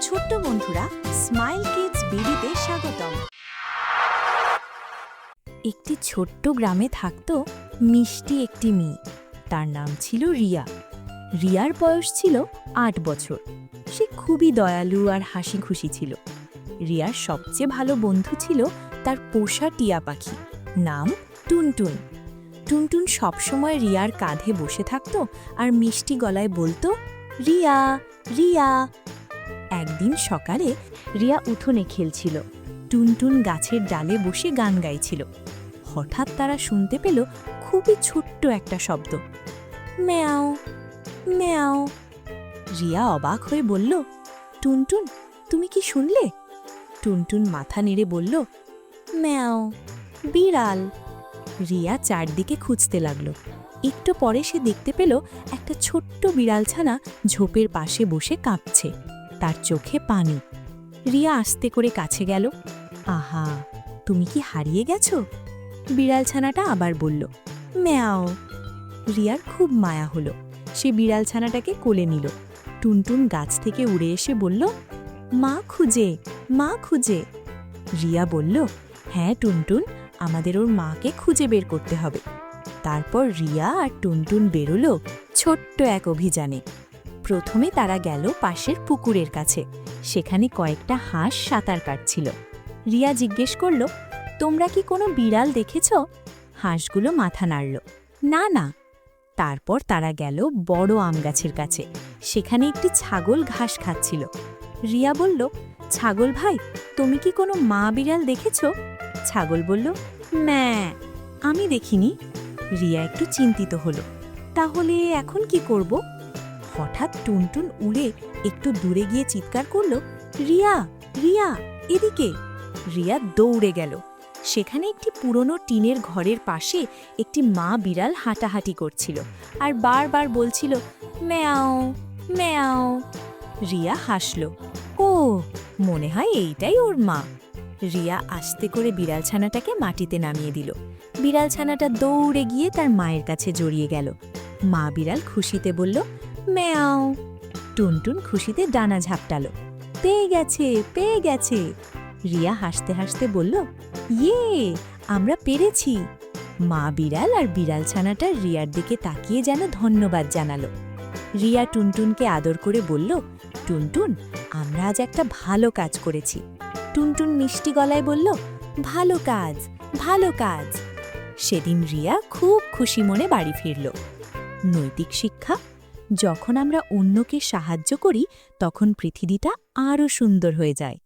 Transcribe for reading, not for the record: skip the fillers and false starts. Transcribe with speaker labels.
Speaker 1: ছোট্ট বন্ধুরা, smile kids বিডিতে স্বাগতম। একটি ছোট্ট গ্রামে থাকত মিষ্টি একটি মেয়ে। তার নাম ছিল রিয়া। রিয়ার বয়স ছিল ৮ বছর। সে খুবই দয়ালু আর হাসি খুশি ছিল। রিয়ার সবচেয়ে ভালো বন্ধু ছিল তার পোষা টিয়া পাখি, নাম টুনটুন। টুনটুন সবসময় রিয়ার কাঁধে বসে থাকত আর মিষ্টি গলায় বলতো, রিয়া রিয়া। একদিন সকালে রিয়া উঠোনে খেলছিল। টুনটুন গাছের ডালে বসে গান গাইছিল। হঠাৎ তারা শুনতে পেল খুবই ছোট্ট একটা শব্দ, ম্যাও ম্যাও। রিয়া অবাক হয়ে বলল, টুনটুন, তুমি কি শুনলে? টুনটুন মাথা নেড়ে বলল, ম্যাও, বিড়াল। রিয়া চারদিকে খুঁজতে লাগলো। একটু পরে সে দেখতে পেল একটা ছোট্ট বিড়ালছানা ঝোপের পাশে বসে কাঁপছে, তার চোখে পানি। রিয়া আস্তে করে কাছে গেল। আহা, তুমি কি হারিয়ে গেছো? বিড়ালছানাটা আবার বলল, ম্যাও। রিয়ার খুব মায়া হলো। সে বিড়ালছানাটাকে কোলে নিল। টুনটুন গাছ থেকে উড়ে এসে বলল, মা খুঁজে, মা খুঁজে। রিয়া বলল, হ্যাঁ টুনটুন, আমাদের ওর মাকে খুঁজে বের করতে হবে। তারপর রিয়া আর টুনটুন বেরোলো ছোট্ট এক অভিযানে। প্রথমে তারা গেল পাশের পুকুরের কাছে। সেখানে কয়েকটা হাঁস সাঁতার কাটছিল। রিয়া জিজ্ঞেস করল, তোমরা কি কোনো বিড়াল দেখেছ? হাঁসগুলো মাথা নাড়ল, না না। তারপর তারা গেল বড় আম গাছের কাছে। সেখানে একটি ছাগল ঘাস খাচ্ছিল। রিয়া বলল, ছাগল ভাই, তুমি কি কোনো মা বিড়াল দেখেছ? ছাগল বলল, ম্যাঁ, আমি দেখিনি। রিয়া একটু চিন্তিত হলো। তাহলে এখন কি করব? হঠাৎ টুনটুন উড়ে একটু দূরে গিয়ে চিৎকার করল, রিয়া রিয়া, এদিকে। রিয়া দৌড়ে গেল। সেখানে একটি পুরনো টিনের ঘরের পাশে একটি মা বিড়াল হাঁটাহাঁটি করছিল আর বারবার বলছিল, ম্যাও ম্যাও। রিয়া হাসল, ও, মনে হয় এইটাই ওর মা। রিয়া আস্তে করে বিড়ালছানাটাকে মাটিতে নামিয়ে দিল। বিড়ালছানাটা দৌড়ে গিয়ে তার মায়ের কাছে জড়িয়ে গেল। মা বিড়াল খুশিতে বলল, ম্যাও। টুনটুন খুশিতে ডানা ঝাপটালো, পেয়ে গেছে, পেয়ে গেছে। রিয়া হাসতে হাসতে বলল, ইয়ে, আমরা পেরেছি। মা বিড়াল আর বিড়ালছানাটা রিয়ার দিকে তাকিয়ে যেন ধন্যবাদ জানালো। রিয়া টুনটুনকে আদর করে বলল, টুনটুন, আমরা আজ একটা ভালো কাজ করেছি। টুনটুন মিষ্টি গলায় বলল, ভালো কাজ, ভালো কাজ। সেদিন রিয়া খুব খুশি মনে বাড়ি ফিরল। নৈতিক শিক্ষা, যখন আমরা অন্যকে সাহায্য করি তখন পৃথিবীটা আরও সুন্দর হয়ে যায়।